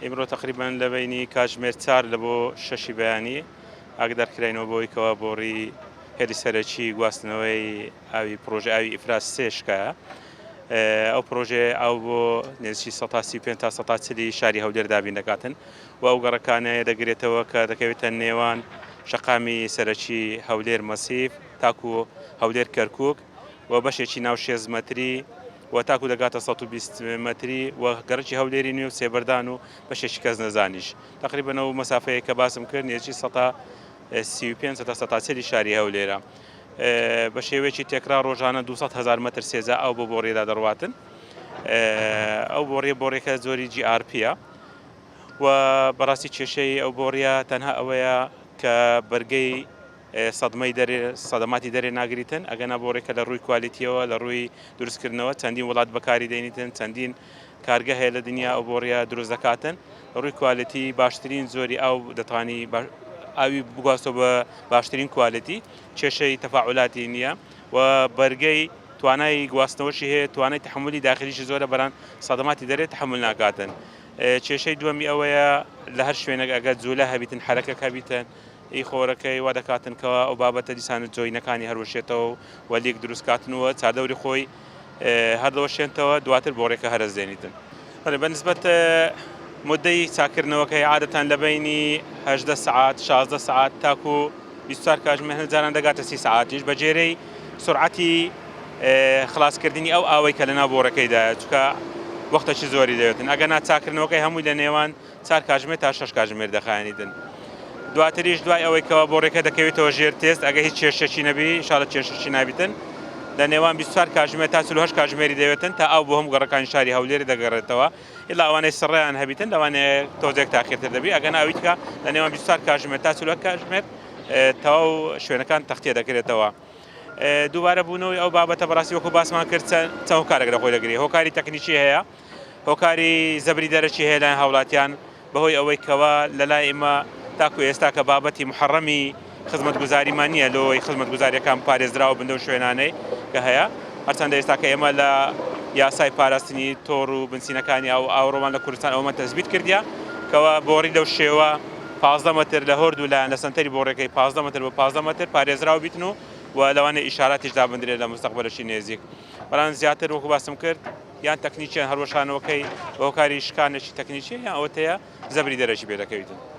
ئیمڕۆ تقریبان لە بینی کاتژمێر 4 لە بۆ 6 بەیانی ئاگدارکراینەوە بۆی کەوا بۆڕی هێری سەرەکی گواستنەوەی ئاوی پرۆژه ئاوی ئیفراز سێشکە. ئەو پرۆژێ ئەو بۆ نێزی 135 تا 140 شاری هەولێر دابین دەکاتن و ئەو گەڕەکانەیە دەگرێتەوە کە دەکەوێتە نێوان شەقامی سەرەکی هەولێر مەسیف تاکو هەولێر کەرکووک و بەشێکی ناو 6 مەتری و تاکو دەگاتە 120 مەتری و گەڕکی هەولێری نوێ و سێبەردان و بەشێکی کەس نەزانیش تقریبەن ئەو مەسافەیە کە باسم کرد نێزی 135 تا 140 شاری هەولێرە بە شێوەیەکی تێکرا ڕۆژانە 200,000 مەتر سێزە ئەو بۆ بۆڕێدا دەڕواتن. ئەو بۆڕێکە زۆری GRPە و بەڕاستی کێشەی ئەو بۆڕیە تەنها ئەوەیە کە بەرگەی سەدەماتی دەرێ ناگریتن ئەگەنا بۆڕێکە لە ڕووی کوالیتیەوە لە ڕووی دروستکردنەوە چەندین وڵات بەکاری دەینیتن چەندین کارگە هەیە لە دنیا ئەو بۆڕیە دروست دەکاتن ڕووی کوالیتی باشترین زۆری ئەو دەتوانی ئاوی بگواستەوە بە باشترین کوالیتی کێشەی تەفاعولاتی نییە و بەرگەی توانای گواستنەوەشی هەیە توانای تحملی داخلیشی زۆرە بەران سەدەماتی دەرێت تحمل ناکاتن. کێشەی دووەمی ئەوەیە لە هەر شوێنێک ئەگەر جوولە هەبیتن حرەکەک هەبیتن ئی خۆرەکەی وا دەکاتنکەوە ئەو بابەتە دیسانە جۆینەکانی هەروەشێتەوە و لیک دروستکاتنەوە چادەوری خۆی هەردەوەشێنتەوە دواتر بۆڕێکە هەرز دێنیتن. بەنسبەت مدەی چاکردنەوەکەی عادەتان لە بینی 18 سعات 16 سعات تاکو 24 کاتژمێر جاران دەگاتە 30 سعاتیش بە جێرەی سرعەتی خلاصکردنی ئەو ئاوەی کە لەناو بۆڕەکەیدایە چونکە وەختێکی زۆری دەوێتن ئەگەنا چاکردنەوەکەی هەمووی لە نێوان 4 کاتژمێر تا 6 کاتژمێر دەخایەنیتن. دواتریش دوای ئەوەی کەەوە بۆڕێکە دەکەوێتەوە ژێر تێست ئەگە هیچ کێشەی نەبی ئینشاڵڵا کێشەی نابیتن لە نێوان 24 کاتژمێر تا 48 کاتژمێری دەوێتن تا ئەو بۆ هەموو گەڕەکانی شاری هەولێر دەگەڕێتەوە ئیلا ئەوانەی سڕیان هەبیتن لەوانەیە تۆزێک تاخیرتر دەبی ئەگەنا ئەویتکە لە نێوان 24 کاتژمێر تا 48 کاتژمێر تەواو شوێنەکان تەختێ دەکرێتەوە. دووبارە بوونەوەی ئەو بابەتە بەڕاستی وەکو باسمان کرد چەند هۆکارێک لە خۆی دەگری هۆکاری تەکنیکی هەیە هۆکاری زەبری دەرەکی هەیە لای هاوڵاتیان بەهۆی ئەوەی کەوە لەلای ئێمە تاکو ئێستا کە بابەتی محەڕەمی خزمەتگوزاریمان نییە لەوەی خزمەتگوزاریەکان پارێزراوە بندە و شوێنانەی کە هەیە هەرچەندە ئێستا کە ئێمە لە یاسای پاراستنی تۆڕ و بنسینەکانی ئاوڕۆمان لە کوردستان ئەومە تەزبیت کردیا کەوە بۆڕی لەو شێوە 15 مەتر لە هەردوو لایەن لە سنتەری بۆڕێکەی 15 مەتر بە 15 مەتر پارێزراوە بیتن و لەوانێ ئیشاراتیش دابدرێت لە مستەقبەلەشی نێزیک بەڵام زیاتر وەکو باسم کرد یان تەکنیکیان هەروەشانەوەکەی هۆکاری شکانێکی تەکنیکی یان ئەوەتەیە زەبری دەرەکی پێ دەکەویتن.